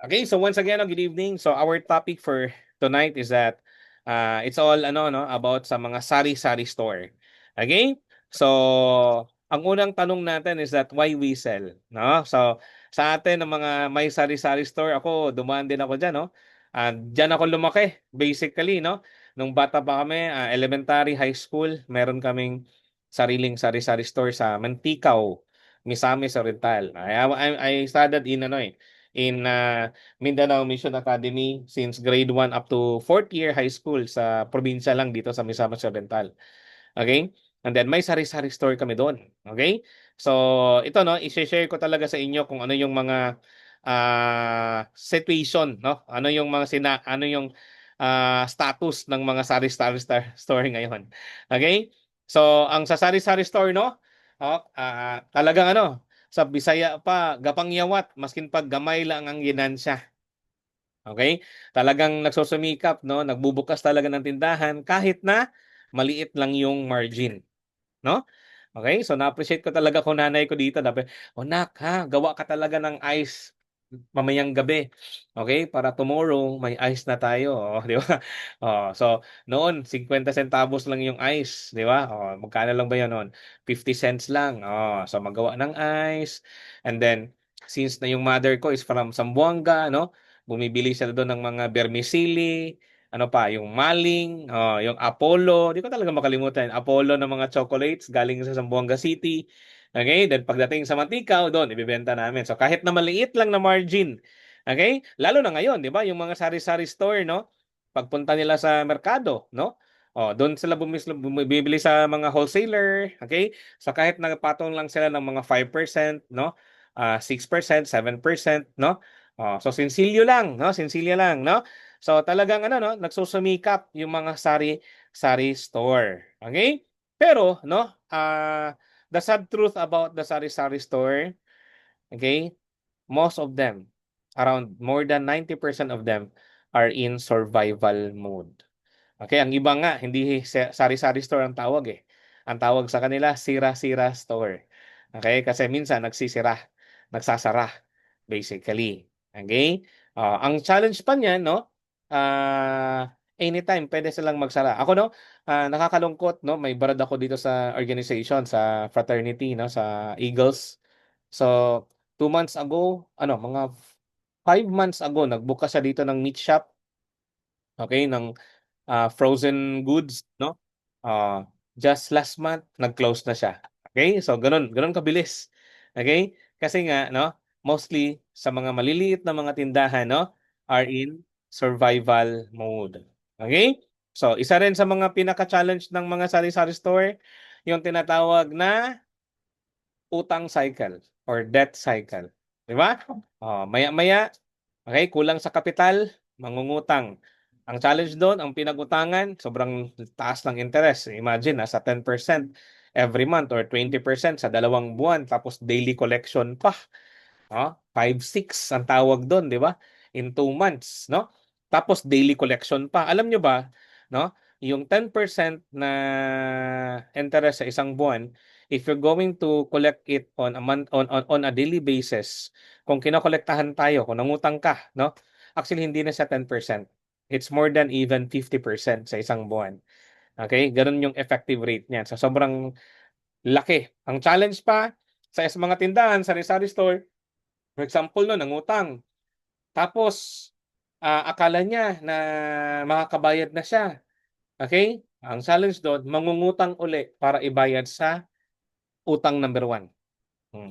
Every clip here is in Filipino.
Okay, so once again, good evening. So our topic for tonight is that it's all about sa mga sari-sari store. Okay? So ang unang tanong natin is that why we sell, no? So sa atin ng mga may sari-sari store, ako dumaan din ako diyan, no? Diyan ako lumaki basically, no? Nung bata pa kami, elementary, high school, meron kaming sariling sari-sari store sa Manticaw, Misamis Oriental. I studied in Mindanao Mission Academy since grade 1 up to 4th year high school sa probinsya lang dito sa Misamis Oriental. Okay? And then may sari-sari store kami doon. Okay? So, ito no, i-share ko talaga sa inyo kung ano yung mga situation, no? Ano yung status ng mga sari-sari store ngayon. Okay? So, ang sa sari-sari store, no? Talagang sa Bisaya pa, gapang yawat, maskin pag gamay lang ang ginansya. Okay? Talagang nagsusumikap, no? Nagbubukas talaga ng tindahan kahit na maliit lang yung margin, no? Okay? So na-appreciate ko talaga kung nanay ko dito. Dapat, oh nak, ha, gawa ka talaga ng ice mamayang gabi. Okay? Para tomorrow may ice na tayo, oh, di ba? Oh, so noon 50 centavos lang yung ice, di ba? Oh, magkano lang ba 'yon noon? 50 cents lang. Oh, so magawa ng ice. And then since na yung mother ko is from Zamboanga, no? Bumibili sila doon ng mga vermicelli, ano pa, yung maling, yung Apollo, di ko talaga makalimutan. Apollo ng mga chocolates galing sa Zamboanga City. Okay, then pagdating sa Mantika, doon ibebenta namin. So kahit na maliit lang na margin, okay? Lalo na ngayon, 'di ba? Yung mga sari-sari store, no? Pagpunta nila sa merkado, no? Oh, doon sila bumibili sa mga wholesaler, okay? So kahit nagpatong lang sila ng mga 5%, no? 6%, 7%, no? Oh, so sensilyo lang, no? Sensilyo lang, no? So talagang no, nagsusumikap yung mga sari-sari store. Okay? Pero, no, the sad truth about the sari-sari store, okay, most of them, around more than 90% of them are in survival mode. Okay, ang iba nga, hindi sari-sari store ang tawag eh. Ang tawag sa kanila, sira-sira store. Okay, kasi minsan nagsisira, nagsasara, basically. Okay? Ang challenge pa niyan, no? Anytime pwede silang magsara. Ako no, nakakalungkot no, may brad ako dito sa organization, sa fraternity no, sa Eagles. So, 2 months ago, mga 5 months ago, nagbukas siya dito ng meat shop, okay, ng frozen goods, no? Uh, just last month, nag-close na siya. Okay? So, ganun kabilis. Okay? Kasi nga, no, mostly sa mga maliliit na mga tindahan, no, are in survival mode. Okay? So, isa rin sa mga pinaka-challenge ng mga sari-sari store, yung tinatawag na utang cycle or debt cycle. Di ba? Maya-maya, okay, kulang sa kapital, mangungutang. Ang challenge doon, ang pinag-utangan, sobrang taas ng interest. Imagine, nasa 10% every month or 20% sa 2 buwan, tapos daily collection pa. 5-6 ang tawag doon, di ba? In 2 months, no? Tapos daily collection pa. Alam nyo ba, no? Yung 10% na interest sa isang buwan, if you're going to collect it on a month on a daily basis, kung kinokolektahan tayo, kung nangutang ka, no? Actually hindi na siya 10%. It's more than even 50% sa isang buwan. Okay? Ganun yung effective rate niyan. So sobrang laki. Ang challenge pa sa mga tindahan, sa sari store, for example, no, nangutang. Tapos, akala niya na makakabayad na siya. Okay? Ang challenge doon, mangungutang uli para ibayad sa utang number 1.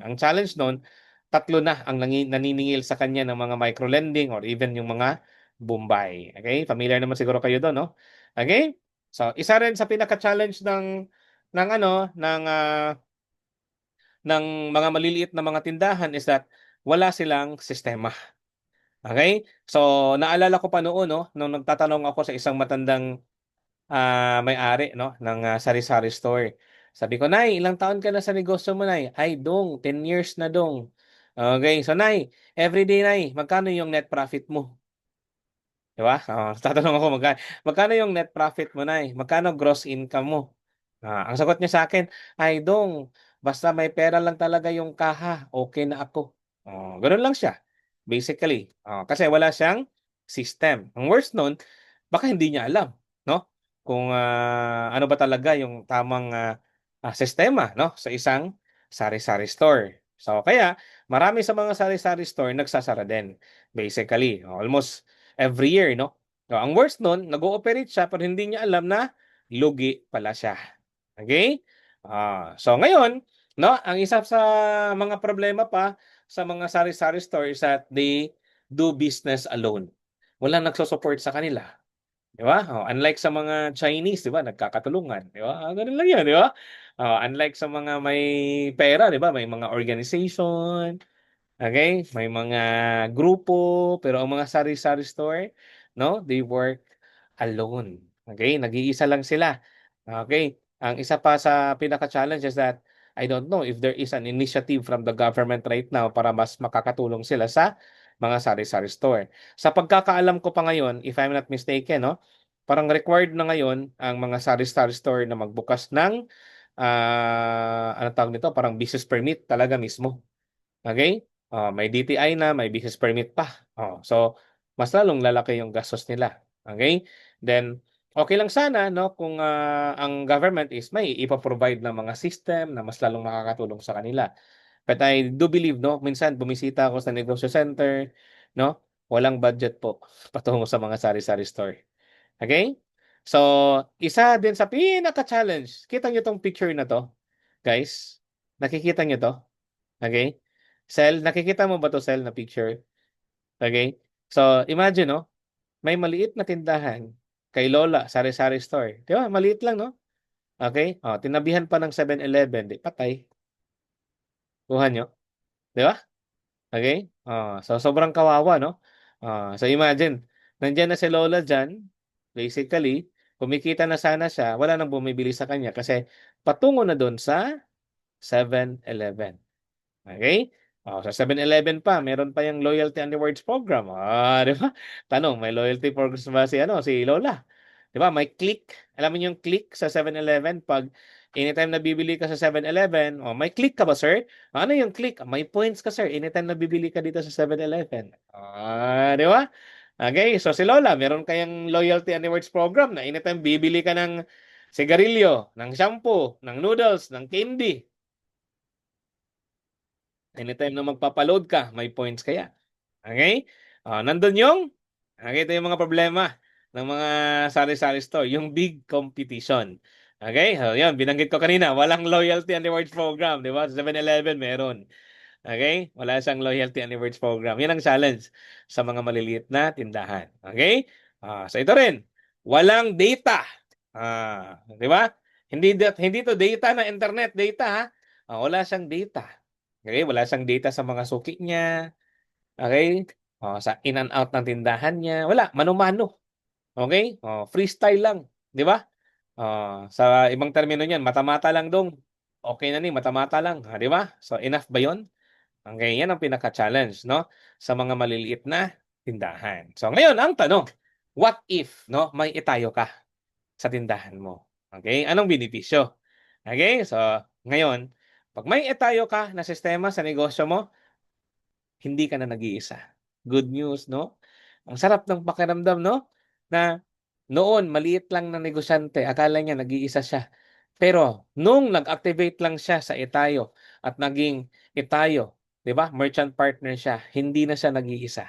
Ang challenge doon, tatlo na ang naniningil sa kanya ng mga micro-lending or even yung mga Bombay. Okay? Familiar naman siguro kayo doon, no? Okay? So, isa rin sa pinaka-challenge ng mga maliliit na mga tindahan is that wala silang sistema. Okay? So, naalala ko pa noon, no, nung nagtatanong ako sa isang matandang may-ari, no, ng sari-sari store. Sabi ko, Nay, ilang taon ka na sa negosyo mo, Nay? Ay, dong, 10 years na dong. Okay, so Nay, everyday, Nay, magkano yung net profit mo? Di ba? Tatanong ako, magkano yung net profit mo, Nay? Magkano gross income mo? Ang sagot niya sa akin, ay, dong, basta may pera lang talaga yung kaha, okay na ako. Ganun lang siya. basically. Kasi wala siyang system. Ang worst nun, baka hindi niya alam, no? Kung ano ba talaga yung tamang sistema, no, sa isang sari-sari store. So kaya marami sa mga sari-sari store nagsasara din, basically. Almost every year, no? Ang worst nun, nag-ooperate siya pero hindi niya alam na lugi pala siya. Okay? So ngayon, no, ang isa sa mga problema pa sa mga sari-sari store is that they do business alone. Walang nagso-support sa kanila. Di ba? Unlike sa mga Chinese, di ba? Nagkakatulungan. Di ba? Ganun lang yan, di ba? Unlike sa mga may pera, di ba? May mga organization, okay? May mga grupo, pero ang mga sari-sari store, no? They work alone. Okay? Nag-iisa lang sila. Okay? Ang isa pa sa pinaka-challenge is that I don't know if there is an initiative from the government right now para mas makakatulong sila sa mga sari-sari store. Sa pagkakaalam ko pa ngayon, if I'm not mistaken, no? Parang required na ngayon ang mga sari-sari store na magbukas ng ano tawag nito? Parang business permit talaga mismo. Okay? May DTI na, may business permit pa. So, mas lalong lalaki yung gastos nila. Okay? Then, okay lang sana, no, kung ang government is may ipoprovide ng mga system na mas lalong makakatulong sa kanila. But I do believe, no, minsan bumisita ako sa negosyo center, no, walang budget po patungo sa mga sari-sari store. Okay? So, isa din sa pinaka-challenge. Kita nyo tong picture na to, guys? Nakikita nyo to? Okay? Sel, nakikita mo ba to, Sel, na picture? Okay? So, imagine, no? May maliit na tindahan kay Lola, sari-sari store. Di ba? Maliit lang, no? Okay? Tinabihan pa ng 7-Eleven. Di, patay. Kuha nyo. Di ba? Okay? So, sobrang kawawa, no? So, imagine, nandyan na si Lola dyan. Basically, kumikita na sana siya. Wala nang bumibili sa kanya kasi patungo na doon sa 7-Eleven. Okay? Sa 7-Eleven pa, meron pa yung loyalty and rewards program. Di ba? Tanong, may loyalty programs ba si Lola? Di ba? May click. Alam mo yung click sa 7-Eleven pag anytime na bibili ka sa 7-Eleven, may click ka ba, sir? Ano yung click? May points ka, sir. Anytime na bibili ka dito sa 7-Eleven. Di ba? Okay, so si Lola, meron kayang loyalty and rewards program na anytime bibili ka ng sigarilyo, ng shampoo, ng noodles, ng candy. Anytime na magpapaload ka, may points kaya. Okay? Nandun yung, ito yung mga problema ng mga sari-sari store, yung big competition. Okay? So, yun, binanggit ko kanina, walang loyalty and rewards program, di ba? Sa 7-Eleven meron. Okay? Wala siyang loyalty and rewards program. Yan ang challenge sa mga maliliit na tindahan. Okay? So ito rin, walang data. Di ba? Hindi to data na internet data, ha? Wala siyang data. Okay? Wala siyang data sa mga suki niya. Okay? Sa in and out ng tindahan niya. Wala, mano-mano. Okay? Freestyle lang, 'di ba? Sa ibang termino niyan, mata-mata lang dong. Okay na ni, mata-mata lang, 'di ba? So enough ba 'yon? Okay, yan ang pinaka-challenge, no? Sa mga maliliit na tindahan. So ngayon, ang tanong, what if, no, may itayo ka sa tindahan mo? Okay? Anong benepisyo? Okay? So, ngayon, pag may itayo ka na sistema sa negosyo mo, hindi ka na nag-iisa. Good news, no? Ang sarap ng pakiramdam, no? Na noon, maliit lang na negosyante, akala niya nag-iisa siya. Pero nung nag-activate lang siya sa Itayo at naging Itayo, 'di ba? Merchant partner siya, hindi na siya nag-iisa.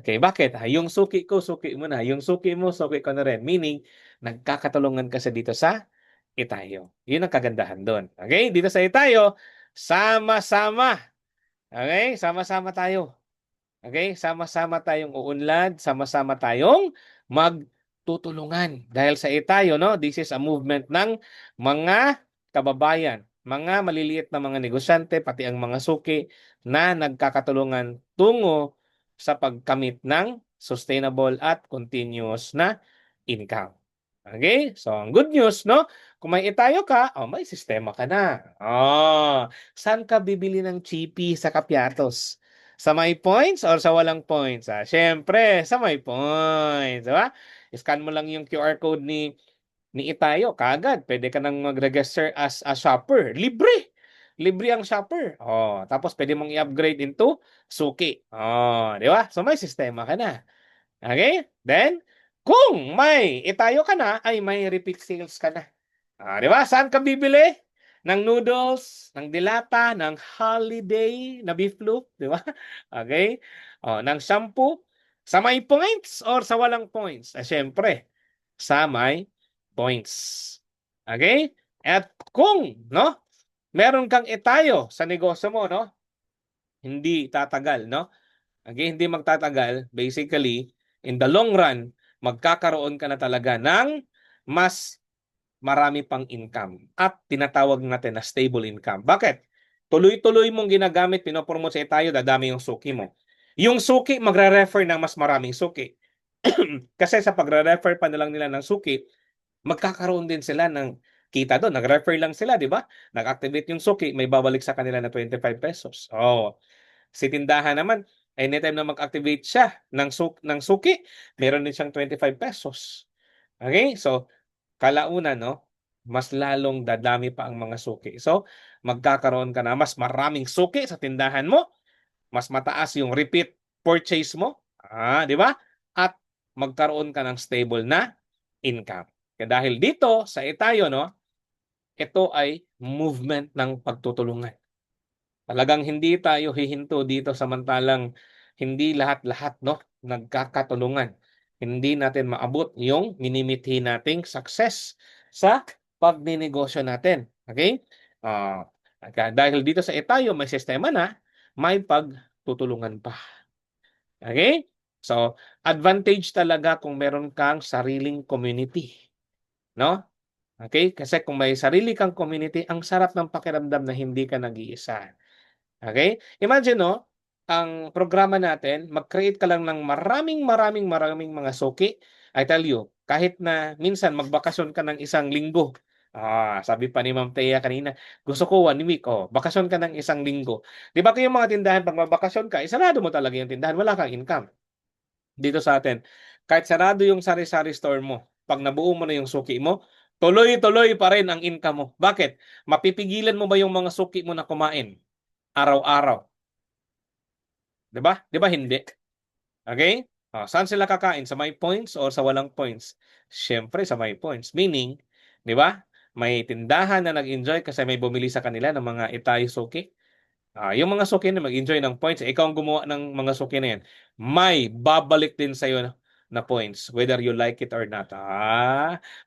Okay, bakit? Yung suki ko, suki mo na. Yung suki mo, suki ko na rin. Meaning, nagkakatulungan kasi dito sa Itayo. Yun ang kagandahan doon. Okay? Dito sa Itayo, sama-sama. Okay? Sama-sama tayo. Okay? Sama-sama tayong uunlad, sama-sama tayong magtutulungan. Dahil sa itayo, no? This is a movement ng mga kababayan, mga maliliit na mga negosyante, pati ang mga suki na nagkakatulungan tungo sa pagkamit ng sustainable at continuous na income. Okay? So, ang good news, no? Kung may itayo ka, may sistema ka na. Saan ka bibili ng chippy sa Kapiatos? Sa may points or sa walang points? Siyempre, sa may points. Diba? Scan mo lang yung QR code ni Itayo. Kagad, pwede ka nang mag-register as a shopper. Libre! libre ang shopper. Oh, tapos pwede mong i-upgrade into suki. Oh, di ba? So may sistema ka na. Okay? Then, kung may itayo ka na, ay may repeat sales ka na. Ah, di ba? Saan ka bibili? Ng noodles, ng dilata, ng holiday na beef loaf, di ba? Okay? Oh, ng shampoo, sa may points or sa walang points? Eh, syempre, sa may points. Okay? At kung, no, meron kang itayo sa negosyo mo, no, hindi tatagal, no? Okay, hindi magtatagal, basically, in the long run, magkakaroon ka na talaga ng mas marami pang income at tinatawag natin na stable income. Bakit? Tuloy-tuloy mong ginagamit, pinopromote sa tayo, dadami yung suki mo. Yung suki, magre-refer ng mas maraming suki. Kasi sa pagre-refer pa na lang nila ng suki, magkakaroon din sila ng kita doon. Nag-refer lang sila, di ba? Nag-activate yung suki, may babalik sa kanila na 25 pesos. Oh, si tindahan naman, anytime na mag-activate siya ng suki, meron din siyang 25 pesos. Okay? So, kalaunan, no? Mas lalong dadami pa ang mga suki. So, magkakaroon ka na mas maraming suki sa tindahan mo, mas mataas yung repeat purchase mo, di ba? At magkaroon ka ng stable na income. Kaya dahil dito sa itayo, no, ito ay movement ng pagtutulungan. Talagang hindi tayo hihinto dito samantalang hindi lahat-lahat, no, nagkakatulungan. Hindi natin maabot yung minimithi nating success sa pagninegosyo natin. Okay? Dahil dito sa itayo may sistema na, may pagtutulungan pa. Okay? So, advantage talaga kung meron kang sariling community. No? Okay? Kasi kung may sarili kang community, ang sarap ng pakiramdam na hindi ka nag-iisa. Okay? Imagine, no, ang programa natin, mag-create ka lang ng maraming mga suki. I tell you, kahit na minsan magbakasyon ka ng isang linggo. Sabi pa ni Ma'am Thea kanina, gusto ko 1 week. Oh, bakasyon ka ng isang linggo. Di ba kayong mga tindahan, pag magbakasyon ka, isarado mo talaga yung tindahan, wala kang income. Dito sa atin, kahit sarado yung sari-sari store mo, pag nabuo mo na yung suki mo, tuloy-tuloy pa rin ang income mo. Bakit? Mapipigilan mo ba yung mga suki mo na kumain araw-araw? 'Di ba? 'Di ba hindi? Okay? Saan sila kakain? Sa may points or sa walang points? Siyempre sa may points. Meaning, 'di ba? May tindahan na nag-enjoy kasi may bumili sa kanila ng mga Itay suki. Yung mga suki na mag-enjoy ng points, ikaw ang gumawa ng mga suki na yan, may babalik din sa'yo na points, whether you like it or not.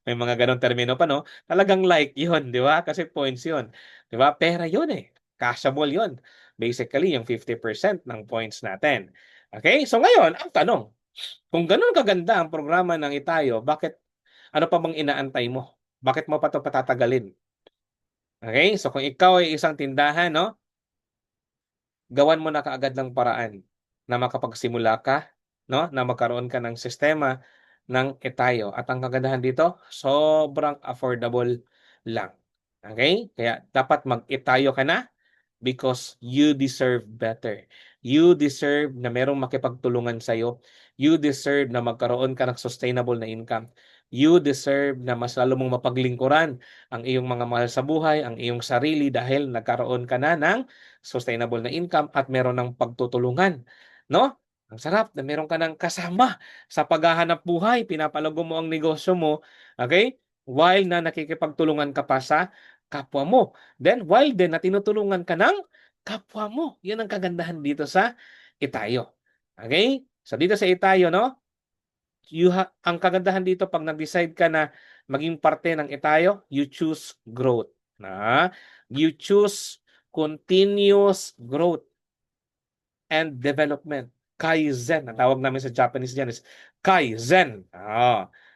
May mga ganong termino pa, no? Talagang like yun, di ba? Kasi points yun. Di ba? Pera yun eh. Cashable yun. Basically, yung 50% ng points natin. Okay? So ngayon, ang tanong, kung ganun kaganda ang programa ng Itayo, bakit, ano pa bang inaantay mo? Bakit mo pa ito patatagalin? Okay? So kung ikaw ay isang tindahan, no? Gawan mo na kaagad ng paraan na makapagsimula ka, no? Na magkaroon ka ng sistema ng etayo. At ang kagandahan dito, sobrang affordable lang. Okay? Kaya dapat mag-etayo ka na because you deserve better. You deserve na merong makipagtulungan sa'yo. You deserve na magkaroon ka ng sustainable na income. You deserve na mas lalo mong mapaglingkuran ang iyong mga mahal sa buhay, ang iyong sarili dahil nagkaroon ka na ng sustainable na income at meron ng pagtutulungan. No? Ang sarap na meron ka ng kasama sa paghahanap buhay. Pinapalago mo ang negosyo mo. Okay? While na nakikipagtulungan ka pa sa kapwa mo. Then, while din na tinutulungan ka ng kapwa mo. Yun ang kagandahan dito sa Itayo. Okay? So, dito sa Itayo, no? Ang kagandahan dito, pag nag-decide ka na maging parte ng Itayo, you choose growth. You choose continuous growth and development. Kaizen. Ang tawag namin sa Japanese dyan is Kaizen.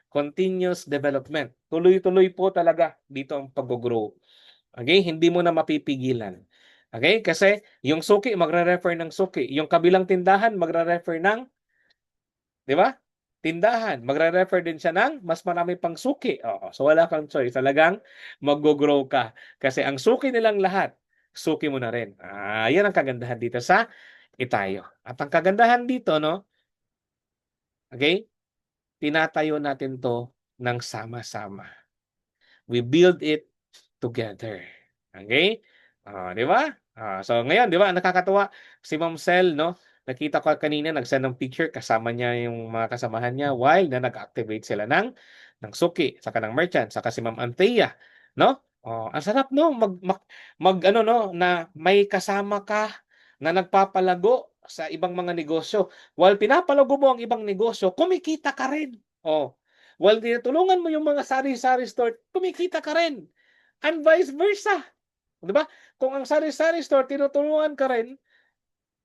Continuous development. Tuloy-tuloy po talaga dito ang pag-grow. Okay? Hindi mo na mapipigilan. Okay? Kasi yung suki, magre-refer ng suki. Yung kabilang tindahan, magre-refer ng, di ba? Tindahan. Magre-refer din siya ng mas marami pang suki. So wala kang choice. Talagang mag-grow ka. Kasi ang suki nilang lahat, suki mo na rin. Yan ang kagandahan dito sa Itayo. At ang kagandahan dito, no? Okay? Tinatayo natin to ng sama-sama. We build it together. Okay? Di ba? So ngayon, di ba, nakakatuwa si Ma'am Sel, no? Nakita ko kanina nag-send ng picture kasama niya yung mga kasamahan niya while na nag-activate sila ng suki, saka ng merchant, saka si Ma'am Anthea, no? Ang sarap no mag ano no na may kasama ka na nagpapalago sa ibang mga negosyo. While pinapalago mo ang ibang negosyo, kumikita ka rin. While tinutulungan mo yung mga sari-sari store, kumikita ka rin. And vice versa. 'Di ba? Kung ang sari-sari store tinutulungan ka rin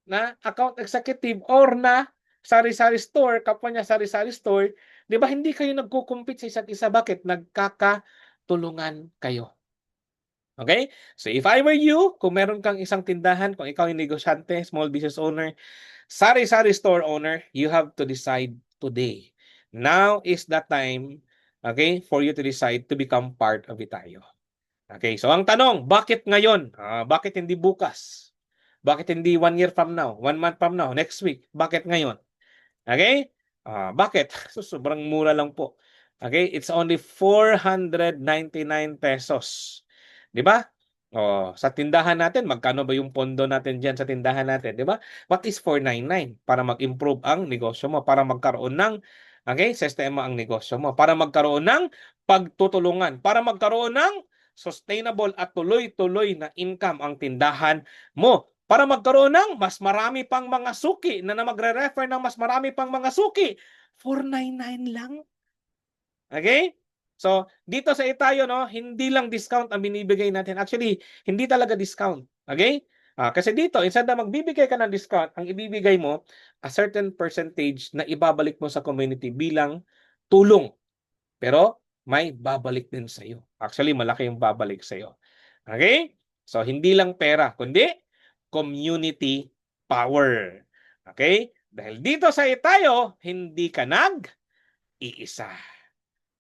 na account executive or na sari-sari store, kapwa niya sari-sari store, 'di ba hindi kayo nagko-compete sa isa't isa, bakit? Nagkakatulungan kayo. Okay? So if I were you, kung meron kang isang tindahan, kung ikaw ay negosyante, small business owner, sari-sari store owner, you have to decide today. Now is the time, okay, for you to decide to become part of Itayo. Okay, so ang tanong, bakit ngayon? Bakit hindi bukas? Bakit hindi 1 year from now, 1 month from now, next week? Bakit ngayon? Okay? Bakit? So, sobrang mura lang po. Okay? It's only 499 pesos. 'Di ba? Sa tindahan natin, magkano ba yung pondo natin diyan sa tindahan natin, 'di ba? What is 499? Para mag-improve ang negosyo mo, para magkaroon ng sistema ang negosyo mo, para magkaroon ng pagtutulungan, para magkaroon ng sustainable at tuloy-tuloy na income ang tindahan mo, para magkaroon ng mas marami pang mga suki na magre-refer ng mas marami pang mga suki. 499 lang. Okay? So, dito sa Itayo, no, hindi lang discount ang binibigay natin. Actually, hindi talaga discount. Okay? Kasi dito, instead na magbibigay ka ng discount, ang ibibigay mo, a certain percentage na ibabalik mo sa community bilang tulong. Pero, may babalik din sa iyo. Actually, malaki yung babalik sa iyo. Okay? So, hindi lang pera, kundi community power. Okay? Dahil dito sa Itayo, hindi ka nag-iisa.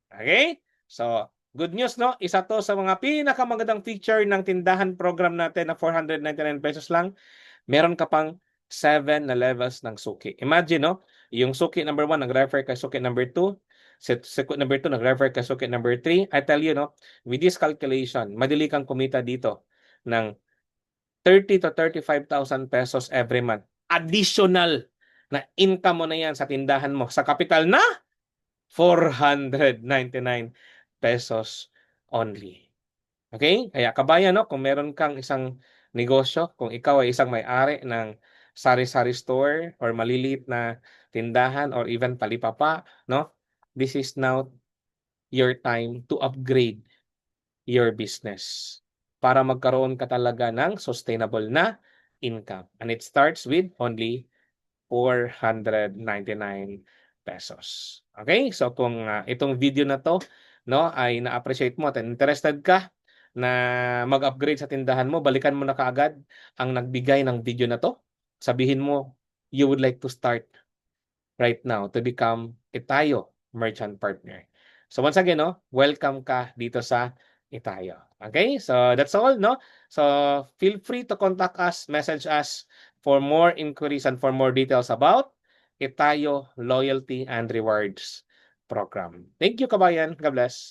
Okay? So, good news, no? Isa to sa mga pinakamagandang feature ng tindahan program natin na 499 pesos lang. Meron ka pang 7 na levels ng suki. Imagine, no? Yung suki number 1, nag-refer kay suki number 2. Suki number 2, nag-refer kay suki number 3. I tell you, no? With this calculation, madali kang kumita dito ng 30 to 35,000 pesos every month. Additional na income mo na yan sa tindahan mo. Sa kapital na 499 pesos only. Okay? Kaya kabayan, no, kung meron kang isang negosyo, kung ikaw ay isang may-ari ng sari-sari store or maliliit na tindahan or even talipapa, no? This is now your time to upgrade your business para magkaroon ka talaga ng sustainable na income. And it starts with only 499 pesos. Okay? So kung itong video na to, no, ay na-appreciate mo at interested ka na mag-upgrade sa tindahan mo, balikan mo na kaagad ang nagbigay ng video na to. Sabihin mo, you would like to start right now to become Itayo merchant partner. So once again, no, welcome ka dito sa Itayo. Okay? So that's all, no? So feel free to contact us, message us for more inquiries and for more details about Itayo Loyalty and Rewards Program. Thank you, kabayan. God bless.